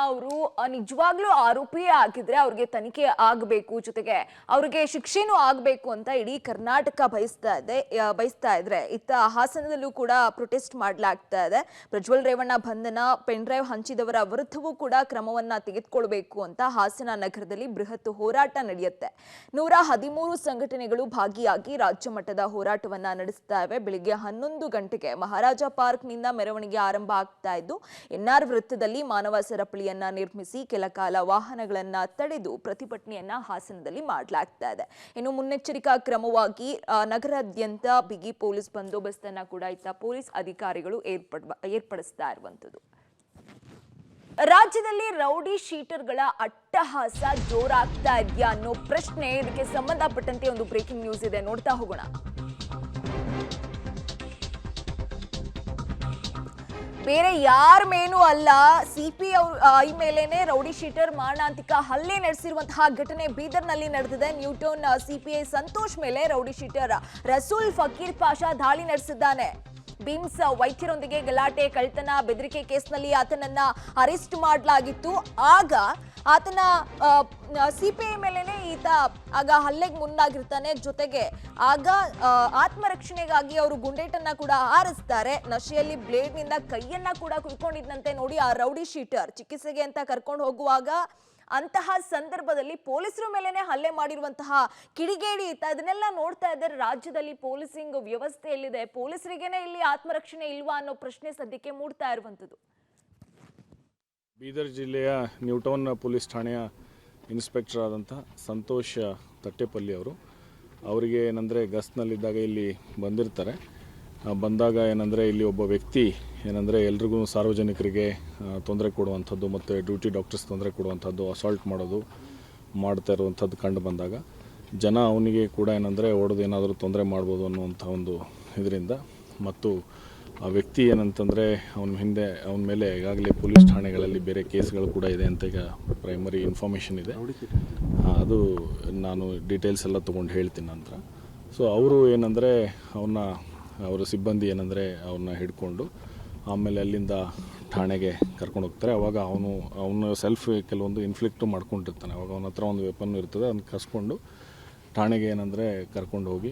ಅವರು ನಿಜವಾಗ್ಲೂ ಆರೋಪಿ ಆಗಿದ್ರೆ ಅವ್ರಿಗೆ ತನಿಖೆ ಆಗಬೇಕು, ಜೊತೆಗೆ ಅವ್ರಿಗೆ ಶಿಕ್ಷೆನೂ ಆಗಬೇಕು ಅಂತ ಇಡೀ ಕರ್ನಾಟಕ ಬಯಸ್ತಾ ಇದ್ರೆ ಇತ್ತ ಹಾಸನದಲ್ಲೂ ಕೂಡ ಪ್ರೊಟೆಸ್ಟ್ ಮಾಡಲಾಗ್ತಾ ಇದೆ. ಪ್ರಜ್ವಲ್ ರೇವಣ್ಣ ಬಂಧನ, ಪೆನ್ ಡ್ರೈವ್ ಹಂಚಿದವರ ವಿರುದ್ಧವೂ ಕೂಡ ಕ್ರಮವನ್ನ ತೆಗೆದುಕೊಳ್ಬೇಕು ಅಂತ ಹಾಸನ ನಗರದಲ್ಲಿ ಬೃಹತ್ ಹೋರಾಟ ನಡೆಯುತ್ತೆ. 113 ಸಂಘಟನೆಗಳು ಭಾಗಿಯಾಗಿ ರಾಜ್ಯ ಮಟ್ಟದ ಹೋರಾಟವನ್ನ ನಡೆಸ್ತಾ ಇವೆ. ಬೆಳಿಗ್ಗೆ 11 ಗಂಟೆಗೆ ಮಹಾರಾಜ ಪಾರ್ಕ್ ನಿಂದ ಮೆರವಣಿಗೆ ಆರಂಭ ಆಗ್ತಾ ಇದ್ದು, ಎನ್ಆರ್ ವೃತ್ತದಲ್ಲಿ ಮಾನವ ಸರಪಳಿಯನ್ನ ನಿರ್ಮಿಸಿ ಕೆಲ ಕಾಲ ವಾಹನಗಳನ್ನ ತಡೆದು ಪ್ರತಿಭಟನೆಯನ್ನ ಹಾಸನದಲ್ಲಿ ಮಾಡಲಾಗ್ತಾ ಇದೆ. ಇನ್ನು ಮುನ್ನೆಚ್ಚರಿಕಾ ಕ್ರಮವಾಗಿ ನಗರಾದ್ಯಂತ ಬಿಗಿ ಪೊಲೀಸ್ ಬಂದೋಬಸ್ತ್ ಅನ್ನ ಕೂಡ ಇತ್ತ ಪೊಲೀಸ್ ಅಧಿಕಾರಿಗಳು ಏರ್ಪಡಿಸ್ತಾ ಇರುವಂತದ್ದು. ರಾಜ್ಯದಲ್ಲಿ ರೌಡಿ ಶೀಟರ್ಗಳ ಅಟ್ಟಹಾಸ ಜೋರಾಗ್ತಾ ಇದೆಯಾ ಅನ್ನೋ ಪ್ರಶ್ನೆ, ಇದಕ್ಕೆ ಸಂಬಂಧಪಟ್ಟಂತೆ ಒಂದು ಬ್ರೇಕಿಂಗ್ ನ್ಯೂಸ್ ಇದೆ, ನೋಡ್ತಾ ಹೋಗೋಣ. ಬೇರೆ ಯಾರ ಮೇಲೂ ಅಲ್ಲ, ಸಿಪಿಐ ಮೇಲೇನೆ ರೌಡಿ ಶೀಟರ್ ಮಾರಣಾಂತಿಕ ಹಲ್ಲೆ ನಡೆಸಿರುವಂತಹ ಘಟನೆ ಬೀದರ್ನಲ್ಲಿ ನಡೆದಿದೆ. ನ್ಯೂಟೌನ್ ಸಿಪಿಐ ಸಂತೋಷ್ ಮೇಲೆ ರೌಡಿ ಶೀಟರ್ ರಸೂಲ್ ಫಕೀರ್ ಪಾಷಾ ದಾಳಿ ನಡೆಸಿದ್ದಾನೆ. ಬಿಮ್ಸ್ ವೈದ್ಯರೊಂದಿಗೆ ಗಲಾಟೆ, ಕಳ್ತನ, ಬೆದರಿಕೆ ಕೇಸ್ನಲ್ಲಿ ಆತನನ್ನ ಅರೆಸ್ಟ್ ಮಾಡಲಾಗಿತ್ತು. ಆಗ ಆತನ ಸಿಪಿಐ ಮೇಲೇನೆ ಈತ ಆಗ ಹಲ್ಲೆಗೆ ಮುಂದಾಗಿರ್ತಾನೆ. ಜೊತೆಗೆ ಆಗ ಆತ್ಮರಕ್ಷಣೆಗಾಗಿ ಅವರು ಗುಂಡೇಟನ್ನ ಕೂಡ ಹಾರಿಸ್ತಾರೆ. ನಶೆಯಲ್ಲಿ ಬ್ಲೇಡ್ ನಿಂದ ಕೈಯನ್ನ ಕೂಡ ಕುಯ್ಕೊಂಡಿದ್ದಂತೆ ನೋಡಿ ಆ ರೌಡಿ ಶೀಟರ್. ಚಿಕಿತ್ಸೆಗೆ ಅಂತ ಕರ್ಕೊಂಡು ಹೋಗುವಾಗ ಅಂತಹ ಸಂದರ್ಭದಲ್ಲಿ ಪೊಲೀಸರ ಮೇಲೇನೆ ಹಲ್ಲೆ ಮಾಡಿರುವಂತಹ ಕಿಡಿಗೇಡಿ ಇತ್ತ. ಇದನ್ನೆಲ್ಲ ನೋಡ್ತಾ ಇದ್ದಾರೆ. ರಾಜ್ಯದಲ್ಲಿ ಪೊಲೀಸಿಂಗ್ ವ್ಯವಸ್ಥೆ ಎಲ್ಲಿದೆ, ಪೊಲೀಸರಿಗೇನೆ ಇಲ್ಲಿ ಆತ್ಮರಕ್ಷಣೆ ಇಲ್ವಾ ಅನ್ನೋ ಪ್ರಶ್ನೆ ಸದ್ಯಕ್ಕೆ ಮೂಡ್ತಾ ಇರುವಂತದ್ದು. ಬೀದರ್ ಜಿಲ್ಲೆಯ ನ್ಯೂಟೌನ್ ಪೊಲೀಸ್ ಠಾಣೆಯ ಇನ್ಸ್ಪೆಕ್ಟರ್ ಆದಂಥ ಸಂತೋಷ್ ತಟ್ಟೆಪಲ್ಲಿ ಅವರಿಗೆ ಏನಂದರೆ ಗಸ್ಟ್ನಲ್ಲಿದ್ದಾಗ ಇಲ್ಲಿ ಬಂದಿರ್ತಾರೆ. ಬಂದಾಗ ಏನಂದರೆ ಇಲ್ಲಿ ಒಬ್ಬ ವ್ಯಕ್ತಿ ಏನಂದರೆ ಎಲ್ರಿಗೂ ಸಾರ್ವಜನಿಕರಿಗೆ ತೊಂದರೆ ಕೊಡುವಂಥದ್ದು ಮತ್ತು ಡ್ಯೂಟಿ ಡಾಕ್ಟರ್ಸ್ ತೊಂದರೆ ಕೊಡುವಂಥದ್ದು, ಅಸಾಲ್ಟ್ ಮಾಡ್ತಾ ಇರುವಂಥದ್ದು ಕಂಡು ಬಂದಾಗ ಜನ ಅವನಿಗೆ ಕೂಡ ಏನಂದರೆ ಹೊಡೆದು ಏನಾದರೂ ತೊಂದರೆ ಮಾಡ್ಬೋದು ಅನ್ನುವಂಥ ಒಂದು ಇದರಿಂದ, ಮತ್ತು ಆ ವ್ಯಕ್ತಿ ಏನಂತಂದರೆ ಅವನ ಮೇಲೆ ಈಗಾಗಲೇ ಪೊಲೀಸ್ ಠಾಣೆಗಳಲ್ಲಿ ಬೇರೆ ಕೇಸ್ಗಳು ಕೂಡ ಇದೆ ಅಂತ ಈಗ ಪ್ರೈಮರಿ ಇನ್ಫಾರ್ಮೇಷನ್ ಇದೆ. ಅದು ನಾನು ಡೀಟೇಲ್ಸ್ ಎಲ್ಲ ತೊಗೊಂಡು ಹೇಳ್ತೀನಿ ನಂತರ. ಸೊ ಅವರು ಏನಂದರೆ ಅವರ ಸಿಬ್ಬಂದಿ ಏನಂದರೆ ಅವ್ರನ್ನ ಹಿಡ್ಕೊಂಡು ಆಮೇಲೆ ಅಲ್ಲಿಂದ ಠಾಣೆಗೆ ಕರ್ಕೊಂಡು ಹೋಗ್ತಾರೆ. ಅವಾಗ ಅವನು ಸೆಲ್ಫ್ ಕೆಲವೊಂದು ಇನ್ಫ್ಲಿಕ್ಟು ಮಾಡ್ಕೊಂಡಿರ್ತಾನೆ. ಅವಾಗ ಅವನ ಹತ್ರ ಒಂದು ವೆಪನ್ ಇರ್ತದೆ, ಅದನ್ನು ಕಸ್ಕೊಂಡು ಠಾಣೆಗೆ ಏನಂದರೆ ಕರ್ಕೊಂಡು ಹೋಗಿ